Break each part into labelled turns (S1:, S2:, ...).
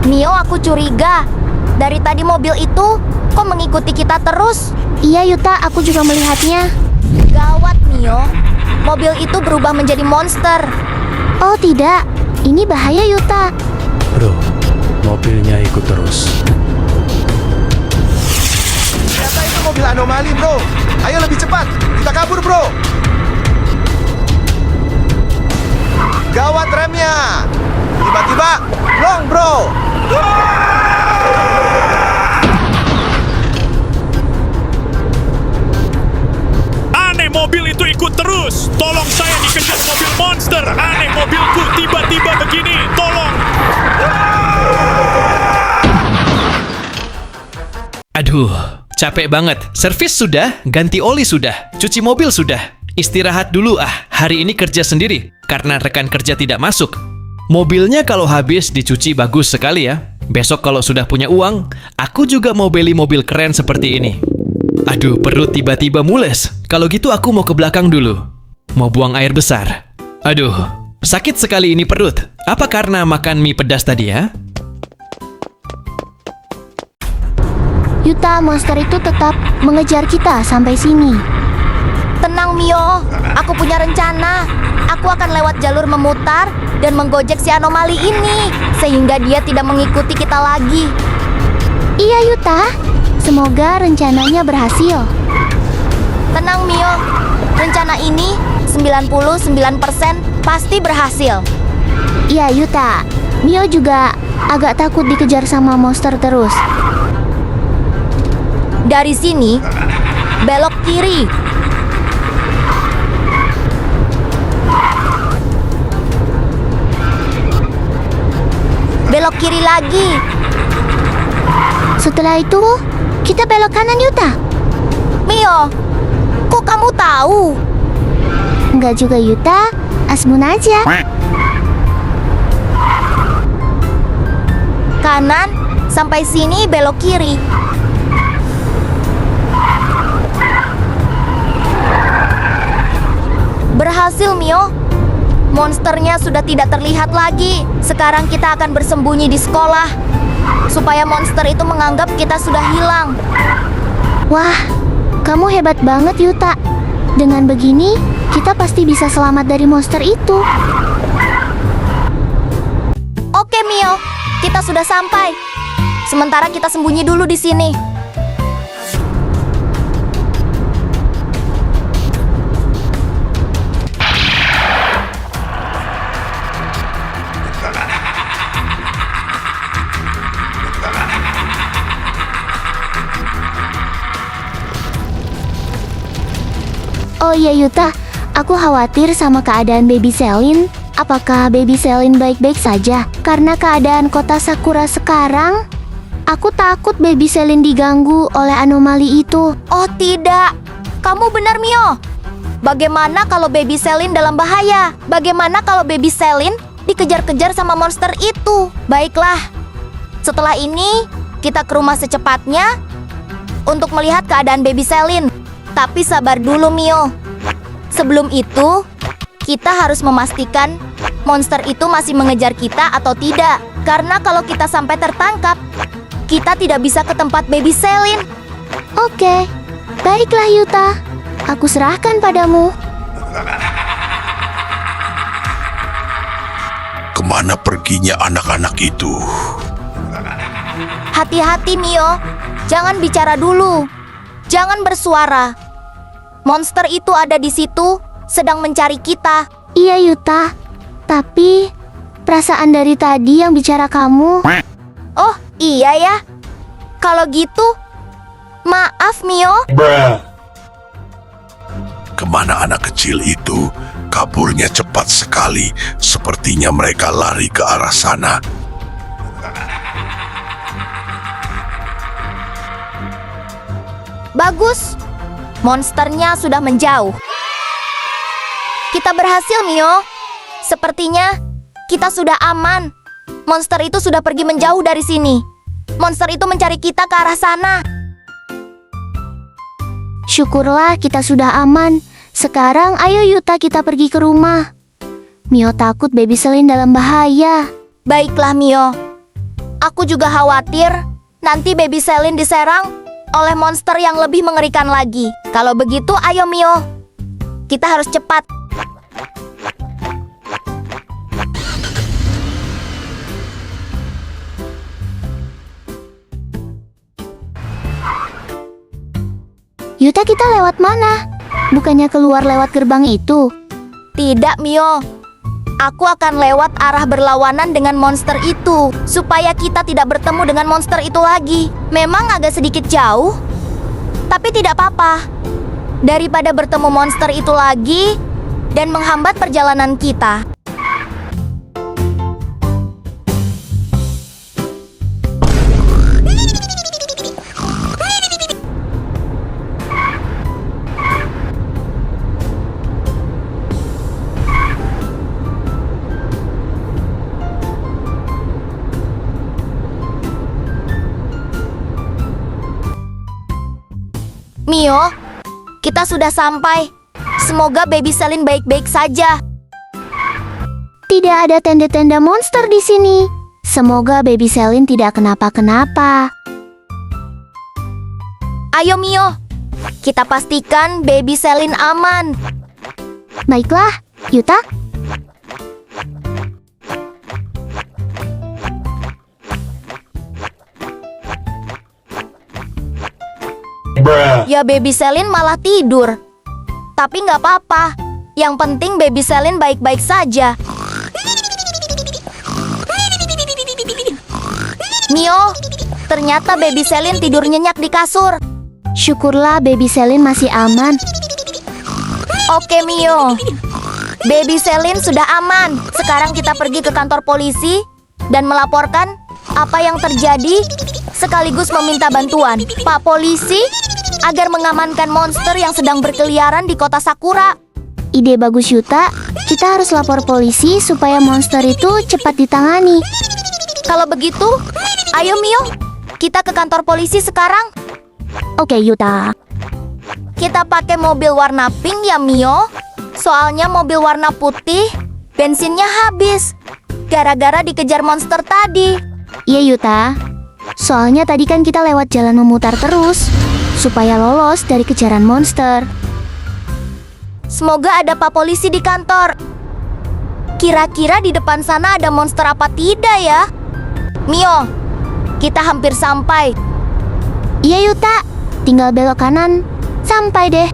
S1: Mio, aku curiga. Dari tadi mobil itu kok mengikuti kita terus?
S2: Iya Yuta, aku juga melihatnya.
S1: Gawat Mio, mobil itu berubah menjadi monster.
S2: Oh tidak, ini bahaya Yuta.
S3: Bro, mobilnya ikut terus.
S4: Ternyata itu mobil anomali, bro. Ayo lebih cepat, kita kabur, bro. Gawat remnya. Tiba-tiba, long, bro.
S5: Aneh, mobil itu ikut terus. Tolong, saya dikejar mobil monster. Aneh, mobilku tiba-tiba begini. Tolong.
S6: Aduh, capek banget. Servis sudah, ganti oli sudah, cuci mobil sudah. Istirahat dulu hari ini kerja sendiri karena rekan kerja tidak masuk. Mobilnya kalau habis dicuci bagus sekali ya. Besok kalau sudah punya uang, aku juga mau beli mobil keren seperti ini. Aduh, perut tiba-tiba mules. Kalau gitu aku mau ke belakang dulu. Mau buang air besar. Aduh, sakit sekali ini perut. Apa karena makan mie pedas tadi ya?
S2: Yuta, monster itu tetap mengejar kita sampai sini.
S1: Tenang Mio, aku punya rencana. Aku akan lewat jalur memutar dan menggojek si anomali ini sehingga dia tidak mengikuti kita lagi.
S2: Iya Yuta, semoga rencananya berhasil.
S1: Tenang Mio, rencana ini 99% pasti berhasil.
S2: Iya Yuta, Mio juga agak takut dikejar sama monster terus.
S1: Dari sini, belok kiri. Belok kiri lagi.
S2: Setelah itu, kita belok kanan Yuta.
S1: Mio, kok kamu tahu?
S2: Enggak juga Yuta, asmun aja.
S1: Kanan, sampai sini belok kiri. Berhasil Mio. Monsternya sudah tidak terlihat lagi. Sekarang kita akan bersembunyi di sekolah supaya monster itu menganggap kita sudah hilang.
S2: Wah, kamu hebat banget Yuta. Dengan begini, kita pasti bisa selamat dari monster itu.
S1: Oke Mio, kita sudah sampai. Sementara kita sembunyi dulu di sini.
S2: Oh iya Yuta, aku khawatir sama keadaan Baby Selin. Apakah Baby Selin baik-baik saja? Karena keadaan kota Sakura sekarang, aku takut Baby Selin diganggu oleh anomali itu.
S1: Oh tidak, kamu benar Mio. Bagaimana kalau Baby Selin dalam bahaya? Bagaimana kalau Baby Selin dikejar-kejar sama monster itu? Baiklah, setelah ini kita ke rumah secepatnya untuk melihat keadaan Baby Selin. Tapi sabar dulu Mio. Sebelum itu, kita harus memastikan monster itu masih mengejar kita atau tidak. Karena kalau kita sampai tertangkap, kita tidak bisa ke tempat Baby Selin.
S2: Oke, baiklah Yuta. Aku serahkan padamu.
S4: Kemana perginya anak-anak itu?
S1: Hati-hati Mio, jangan bicara dulu. Jangan bersuara. Monster itu ada di situ, sedang mencari kita.
S2: Iya Yuta, tapi perasaan dari tadi yang bicara kamu.
S1: Oh iya ya. Kalau gitu, maaf Mio.
S4: Kemana anak kecil itu? Kaburnya cepat sekali. Sepertinya mereka lari ke arah sana.
S1: Bagus, monsternya sudah menjauh. Kita berhasil Mio. Sepertinya kita sudah aman. Monster itu sudah pergi menjauh dari sini. Monster itu mencari kita ke arah sana.
S2: Syukurlah kita sudah aman. Sekarang ayo Yuta kita pergi ke rumah. Mio takut Baby Selin dalam bahaya.
S1: Baiklah Mio. Aku juga khawatir nanti Baby Selin diserang oleh monster yang lebih mengerikan lagi. Kalau begitu, ayo Mio. Kita harus cepat.
S2: Yuta, kita lewat mana? Bukannya keluar lewat gerbang itu?
S1: Tidak, Mio. Aku akan lewat arah berlawanan dengan monster itu, supaya kita tidak bertemu dengan monster itu lagi. Memang agak sedikit jauh, tapi tidak apa-apa. Daripada bertemu monster itu lagi dan menghambat perjalanan kita. Mio, kita sudah sampai. Semoga Baby Selin baik-baik saja.
S2: Tidak ada tenda-tenda monster di sini. Semoga Baby Selin tidak kenapa-kenapa.
S1: Ayo Mio, kita pastikan Baby Selin aman.
S2: Baiklah, Yuta.
S1: Ya Baby Selin malah tidur. Tapi nggak apa-apa. Yang penting Baby Selin baik-baik saja. Mio, ternyata Baby Selin tidur nyenyak di kasur.
S2: Syukurlah Baby Selin masih aman.
S1: Oke Mio, Baby Selin sudah aman. Sekarang kita pergi ke kantor polisi dan melaporkan apa yang terjadi, sekaligus meminta bantuan Pak Polisi agar mengamankan monster yang sedang berkeliaran di kota Sakura.
S2: Ide bagus, Yuta. Kita harus lapor polisi supaya monster itu cepat ditangani.
S1: Kalau begitu, ayo Mio, kita ke kantor polisi sekarang.
S2: Oke, Yuta.
S1: Kita pakai mobil warna pink ya Mio. Soalnya mobil warna putih bensinnya habis gara-gara dikejar monster tadi.
S2: Iya, Yuta. Soalnya tadi kan kita lewat jalan memutar terus supaya lolos dari kejaran monster.
S1: Semoga ada Pak Polisi di kantor. Kira-kira di depan sana ada monster apa tidak ya? Mio, kita hampir sampai.
S2: Iya, Yuta. Tinggal belok kanan. Sampai deh.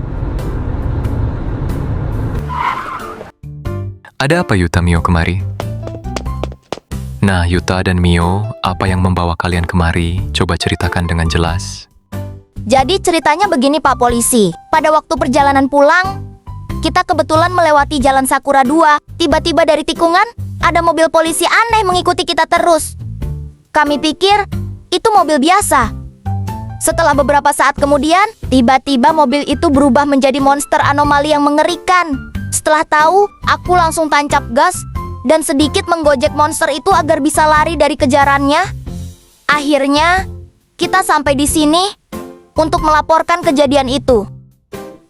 S7: Ada apa Yuta Mio kemari? Nah, Yuta dan Mio, apa yang membawa kalian kemari? Coba ceritakan dengan jelas.
S1: Jadi ceritanya begini Pak Polisi. Pada waktu perjalanan pulang, kita kebetulan melewati Jalan Sakura 2. Tiba-tiba dari tikungan, ada mobil polisi aneh mengikuti kita terus. Kami pikir, itu mobil biasa. Setelah beberapa saat kemudian, tiba-tiba mobil itu berubah menjadi monster anomali yang mengerikan. Setelah tahu, aku langsung tancap gas dan sedikit menggojek monster itu agar bisa lari dari kejarannya. Akhirnya, kita sampai di sini untuk melaporkan kejadian itu.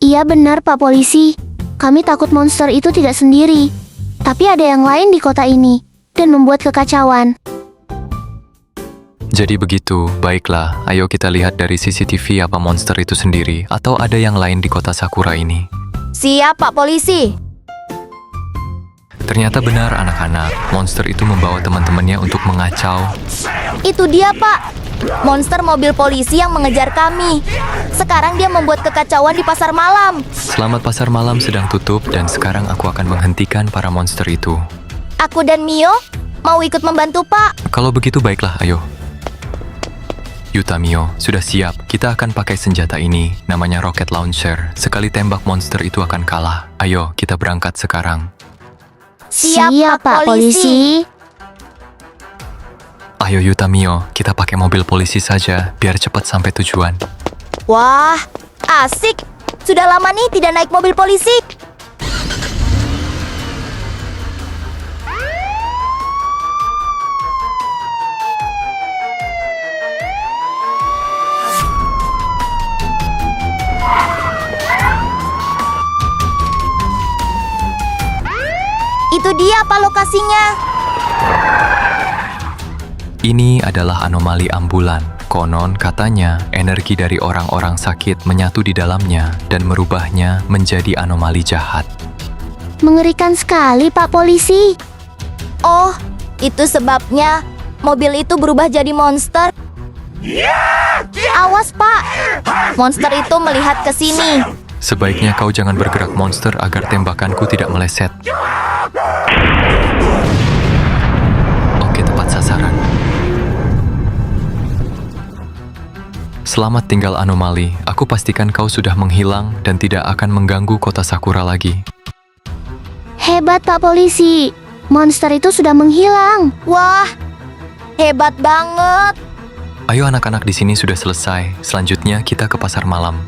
S2: Iya benar, Pak Polisi. Kami takut monster itu tidak sendiri. Tapi ada yang lain di kota ini dan membuat kekacauan.
S7: Jadi begitu, baiklah. Ayo kita lihat dari CCTV apa monster itu sendiri atau ada yang lain di kota Sakura ini.
S1: Siap Pak Polisi.
S7: Ternyata benar anak-anak, monster itu membawa teman-temannya untuk mengacau.
S1: Itu dia Pak, monster mobil polisi yang mengejar kami. Sekarang dia membuat kekacauan di pasar malam.
S7: Selamat pasar malam sedang tutup dan sekarang aku akan menghentikan para monster itu.
S1: Aku dan Mio mau ikut membantu Pak.
S7: Kalau begitu baiklah, ayo. Yuta Mio, sudah siap. Kita akan pakai senjata ini, namanya rocket launcher. Sekali tembak monster itu akan kalah. Ayo, kita berangkat sekarang.
S1: Siap, Pak Polisi.
S7: Ayo Yuta Mio, kita pakai mobil polisi saja, biar cepat sampai tujuan.
S1: Wah, asik. Sudah lama nih tidak naik mobil polisi. Itu dia Pak lokasinya.
S7: Ini adalah anomali ambulan. Konon katanya energi dari orang-orang sakit menyatu di dalamnya dan merubahnya menjadi anomali jahat.
S2: Mengerikan sekali, Pak Polisi.
S1: Oh, itu sebabnya mobil itu berubah jadi monster. Awas, Pak. Monster itu melihat ke sini.
S7: Sebaiknya kau jangan bergerak monster agar tembakanku tidak meleset. Oke, tepat sasaran. Selamat tinggal anomali. Aku pastikan kau sudah menghilang dan tidak akan mengganggu kota Sakura lagi.
S2: Hebat, Pak Polisi. Monster itu sudah menghilang.
S1: Wah, hebat banget.
S7: Ayo anak-anak, di sini sudah selesai. Selanjutnya kita ke pasar malam.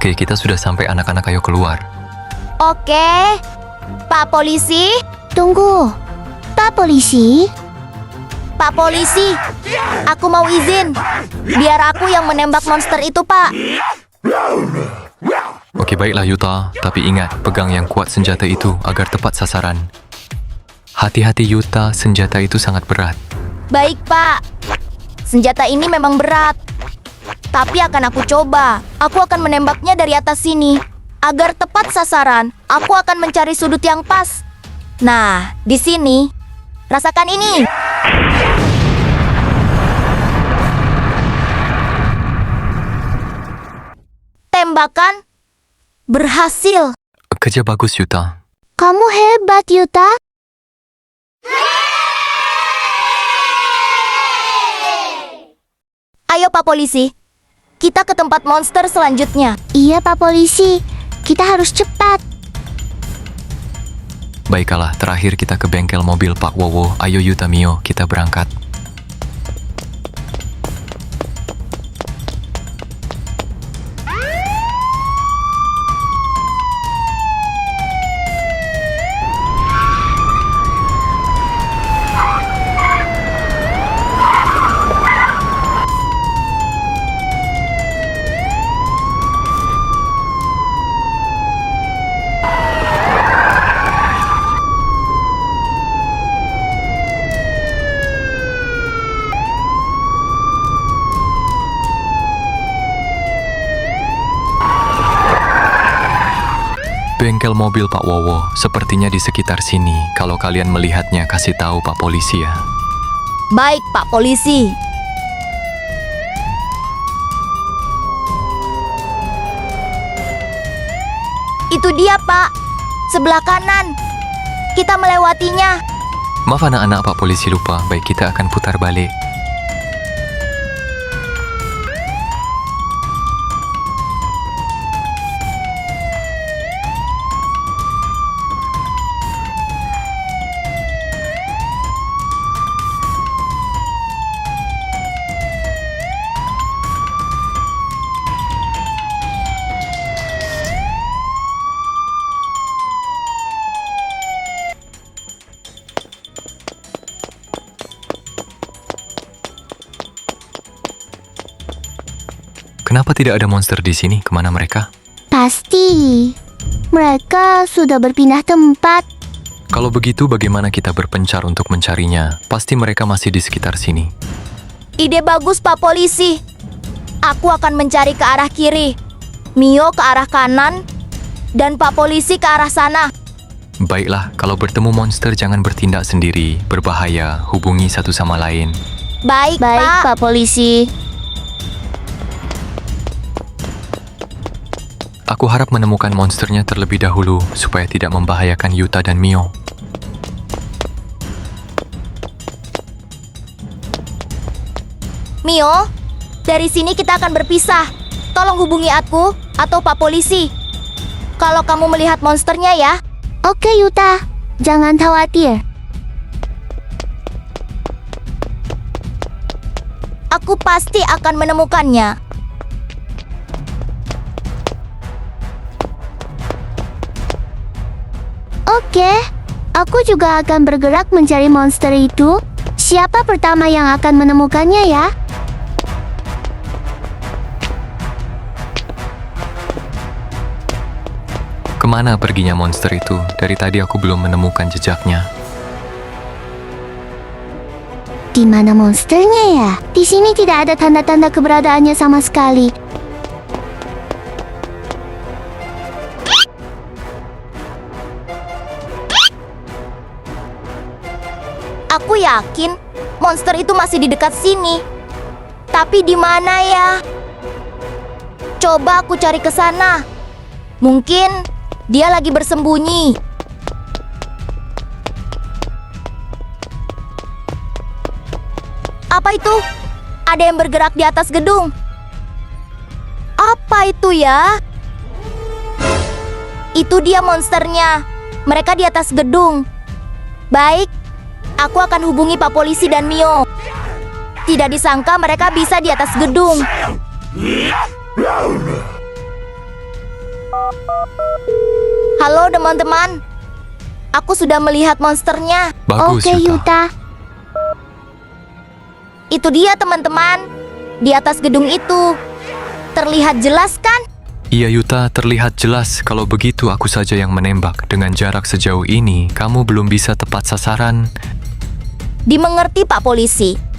S7: Oke, kita sudah sampai anak-anak, ayo keluar.
S1: Oke, Pak Polisi.
S2: Tunggu. Pak Polisi,
S1: Pak Polisi, aku mau izin. Biar aku yang menembak monster itu, Pak.
S7: Oke, baiklah Yuta. Tapi ingat, pegang yang kuat senjata itu agar tepat sasaran. Hati-hati Yuta, senjata itu sangat berat.
S1: Baik, Pak. Senjata ini memang berat. Tapi akan aku coba. Aku akan menembaknya dari atas sini. Agar tepat sasaran, aku akan mencari sudut yang pas. Nah, di sini. Rasakan ini. Tembakan berhasil.
S7: Kerja bagus Yuta.
S2: kamu hebat, Yuta.
S1: Ayo, Pak Polisi. Kita ke tempat monster selanjutnya.
S2: Iya, Pak Polisi. Kita harus cepat.
S7: Baiklah, terakhir kita ke bengkel mobil Pak Wowo. Ayo Yuta Mio, kita berangkat. Bengkel mobil Pak Wowo, sepertinya di sekitar sini. Kalau kalian melihatnya, kasih tahu Pak Polisi ya.
S1: Baik, Pak Polisi. Itu dia, Pak. Sebelah kanan. Kita melewatinya.
S7: Maaf anak-anak, Pak Polisi lupa. Baik, kita akan putar balik. Kenapa tidak ada monster di sini? Kemana mereka?
S2: Pasti. Mereka sudah berpindah tempat.
S7: Kalau begitu, bagaimana kita berpencar untuk mencarinya? Pasti mereka masih di sekitar sini.
S1: Ide bagus, Pak Polisi. Aku akan mencari ke arah kiri. Mio ke arah kanan. Dan Pak Polisi ke arah sana.
S7: Baiklah, kalau bertemu monster jangan bertindak sendiri. Berbahaya, hubungi satu sama lain.
S1: Baik,
S2: Baik, Pak Polisi.
S7: Aku harap menemukan monsternya terlebih dahulu, supaya tidak membahayakan Yuta dan Mio.
S1: Mio, dari sini kita akan berpisah. Tolong hubungi aku atau Pak Polisi. kalau kamu melihat monsternya ya.
S2: Oke Yuta, jangan khawatir.
S1: Aku pasti akan menemukannya.
S2: Oke, aku juga akan bergerak mencari monster itu. Siapa pertama yang akan menemukannya ya?
S7: Kemana perginya monster itu? Dari tadi aku belum menemukan jejaknya.
S2: Di mana monsternya ya? Di sini tidak ada tanda-tanda keberadaannya sama sekali.
S1: Aku yakin monster itu masih di dekat sini. Tapi di mana ya? Coba aku cari ke sana. Mungkin dia lagi bersembunyi. Apa itu? Ada yang bergerak di atas gedung. Apa itu ya? Itu dia monsternya. Mereka di atas gedung. Baik, aku akan hubungi Pak Polisi dan Mio. Tidak disangka mereka bisa di atas gedung. Halo teman-teman. Aku sudah melihat monsternya.
S7: Bagus,
S2: Oke
S7: Yuta.
S2: Yuta.
S1: Itu dia teman-teman. Di atas gedung itu. Terlihat jelas kan?
S7: Iya Yuta, terlihat jelas. Kalau begitu aku saja yang menembak. Dengan jarak sejauh ini, kamu belum bisa tepat sasaran.
S1: Dimengerti Pak Polisi.